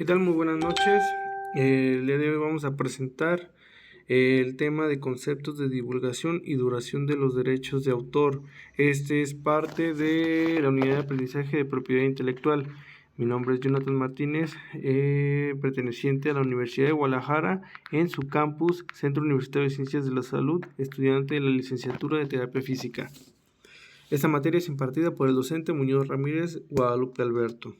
¿Qué tal? Muy buenas noches. El día de hoy vamos a presentar el tema de conceptos de divulgación y duración de los derechos de autor. Este es parte de la unidad de aprendizaje de propiedad intelectual. Mi nombre es Jonathan Martínez, perteneciente a la Universidad de Guadalajara en su campus Centro Universitario de Ciencias de la Salud, estudiante de la licenciatura de Terapia Física. Esta materia es impartida por el docente Muñoz Ramírez Guadalupe Alberto.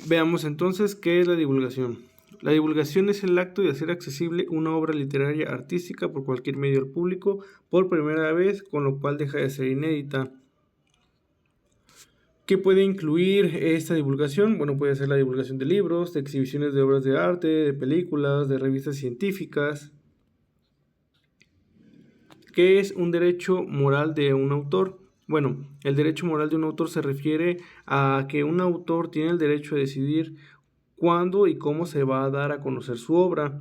Veamos entonces qué es la divulgación. La divulgación es el acto de hacer accesible una obra literaria artística por cualquier medio al público por primera vez, con lo cual deja de ser inédita. ¿Qué puede incluir esta divulgación? Bueno, puede ser la divulgación de libros, de exhibiciones de obras de arte, de películas, de revistas científicas. ¿Qué es un derecho moral de un autor? Bueno, el derecho moral de un autor se refiere a que un autor tiene el derecho a decidir cuándo y cómo se va a dar a conocer su obra.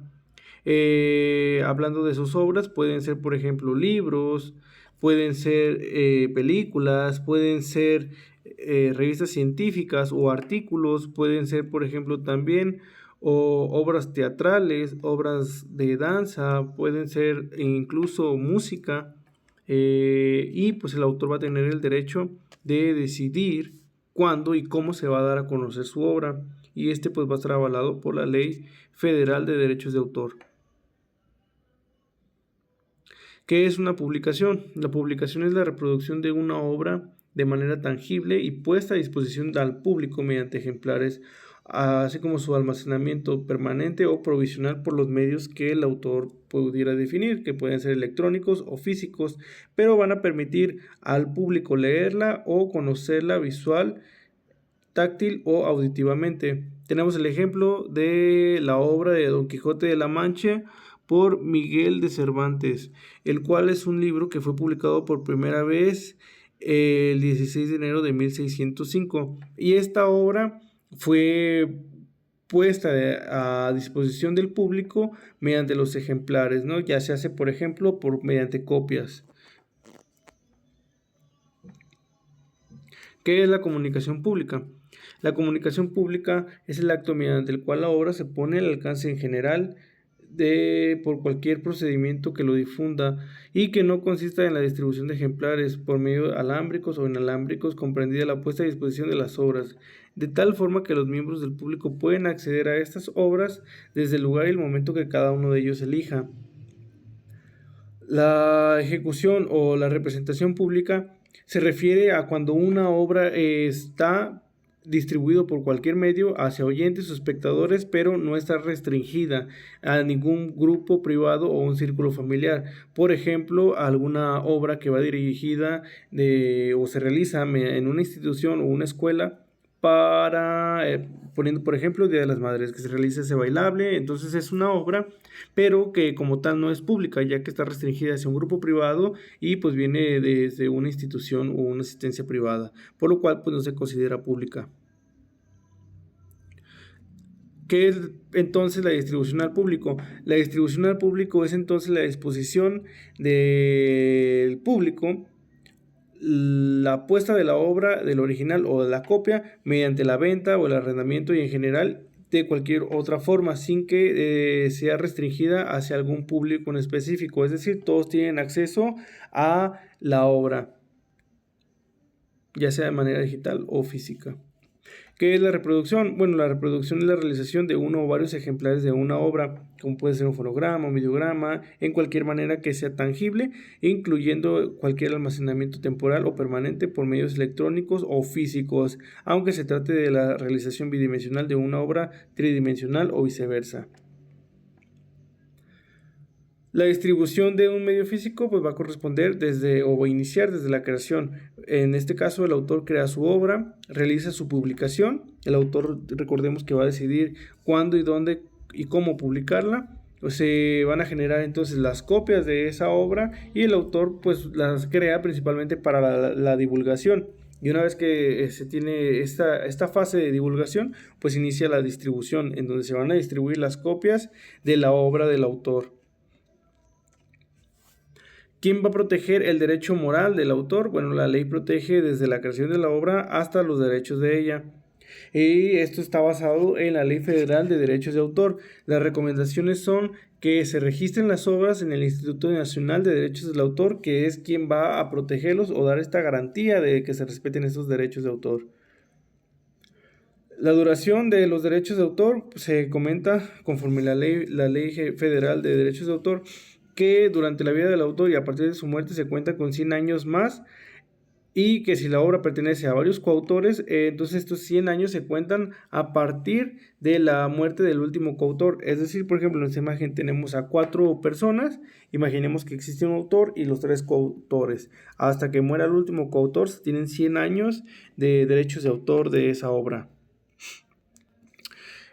Hablando de sus obras, pueden ser, por ejemplo, libros, pueden ser películas, pueden ser revistas científicas o artículos, pueden ser, por ejemplo, también obras teatrales, obras de danza, pueden ser incluso música, y pues el autor va a tener el derecho de decidir cuándo y cómo se va a dar a conocer su obra, y este pues va a estar avalado por la Ley Federal de Derechos de Autor. ¿Qué es una publicación? La publicación es la reproducción de una obra de manera tangible y puesta a disposición al público mediante ejemplares, así como su almacenamiento permanente o provisional por los medios que el autor pudiera definir, que pueden ser electrónicos o físicos, pero van a permitir al público leerla o conocerla visual, táctil o auditivamente. Tenemos el ejemplo de la obra de Don Quijote de la Mancha por Miguel de Cervantes, el cual es un libro que fue publicado por primera vez el 16 de enero de 1605, y esta obra fue puesta a disposición del público mediante los ejemplares, ¿no? Ya se hace, por ejemplo, mediante copias. ¿Qué es la comunicación pública? La comunicación pública es el acto mediante el cual la obra se pone al alcance en general por cualquier procedimiento que lo difunda y que no consista en la distribución de ejemplares por medio alámbricos o inalámbricos, comprendida la puesta a disposición de las obras, de tal forma que los miembros del público pueden acceder a estas obras desde el lugar y el momento que cada uno de ellos elija. La ejecución o la representación pública se refiere a cuando una obra está distribuido por cualquier medio hacia oyentes o espectadores, pero no está restringida a ningún grupo privado o un círculo familiar. Por ejemplo, alguna obra que va dirigida o se realiza en una institución o una escuela para, poniendo por ejemplo el Día de las Madres, que se realiza ese bailable, entonces es una obra, pero que como tal no es pública, ya que está restringida hacia un grupo privado y pues viene desde una institución o una asistencia privada, por lo cual pues no se considera pública. ¿Qué es entonces la distribución al público? La distribución al público es entonces la disposición del público, la puesta de la obra, del original o de la copia, mediante la venta o el arrendamiento y en general de cualquier otra forma, sin que sea restringida hacia algún público en específico. Es decir, todos tienen acceso a la obra, ya sea de manera digital o física. ¿Qué es la reproducción? Bueno, la reproducción es la realización de uno o varios ejemplares de una obra, como puede ser un fonograma, un videograma, en cualquier manera que sea tangible, incluyendo cualquier almacenamiento temporal o permanente por medios electrónicos o físicos, aunque se trate de la realización bidimensional de una obra tridimensional o viceversa. La distribución de un medio físico pues va a corresponder o iniciar desde la creación. En este caso el autor crea su obra, realiza su publicación. El autor, recordemos que va a decidir cuándo y dónde y cómo publicarla. Se van a generar entonces las copias de esa obra y el autor pues las crea principalmente para la divulgación. Y una vez que se tiene esta fase de divulgación, pues inicia la distribución, en donde se van a distribuir las copias de la obra del autor. ¿Quién va a proteger el derecho moral del autor? Bueno, la ley protege desde la creación de la obra hasta los derechos de ella. Y esto está basado en la Ley Federal de Derechos de Autor. Las recomendaciones son que se registren las obras en el Instituto Nacional de Derechos del Autor, que es quien va a protegerlos o dar esta garantía de que se respeten esos derechos de autor. La duración de los derechos de autor se comenta conforme la ley Federal de Derechos de Autor, que durante la vida del autor y a partir de su muerte se cuenta con 100 años más, y que si la obra pertenece a varios coautores, entonces estos 100 años se cuentan a partir de la muerte del último coautor. Es decir, por ejemplo, en esta imagen tenemos a 4 personas, imaginemos que existe un autor y los 3 coautores. Hasta que muera el último coautor, se tienen 100 años de derechos de autor de esa obra.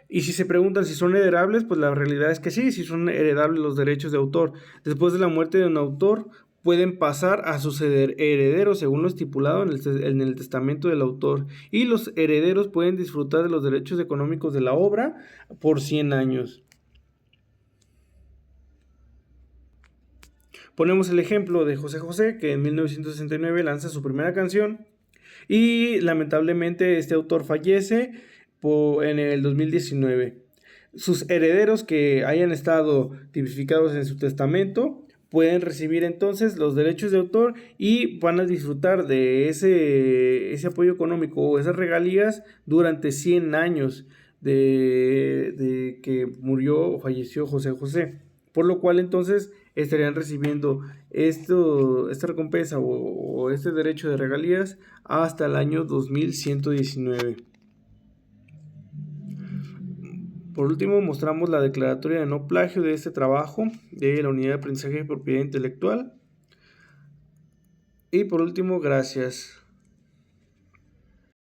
Y si se preguntan si son heredables, pues la realidad es que sí son heredables los derechos de autor. Después de la muerte de un autor, pueden pasar a sus herederos según lo estipulado en el testamento del autor, y los herederos pueden disfrutar de los derechos económicos de la obra por 100 años. Ponemos el ejemplo de José José, que en 1969 lanza su primera canción y lamentablemente este autor fallece en el 2019. Sus herederos que hayan estado tipificados en su testamento pueden recibir entonces los derechos de autor y van a disfrutar de ese apoyo económico o esas regalías durante 100 años de que murió o falleció José José. Por lo cual entonces estarían recibiendo esta recompensa o este derecho de regalías hasta el año 2119. Por último, mostramos la declaratoria de no plagio de este trabajo de la Unidad de Aprendizaje de Propiedad Intelectual. Y por último, gracias.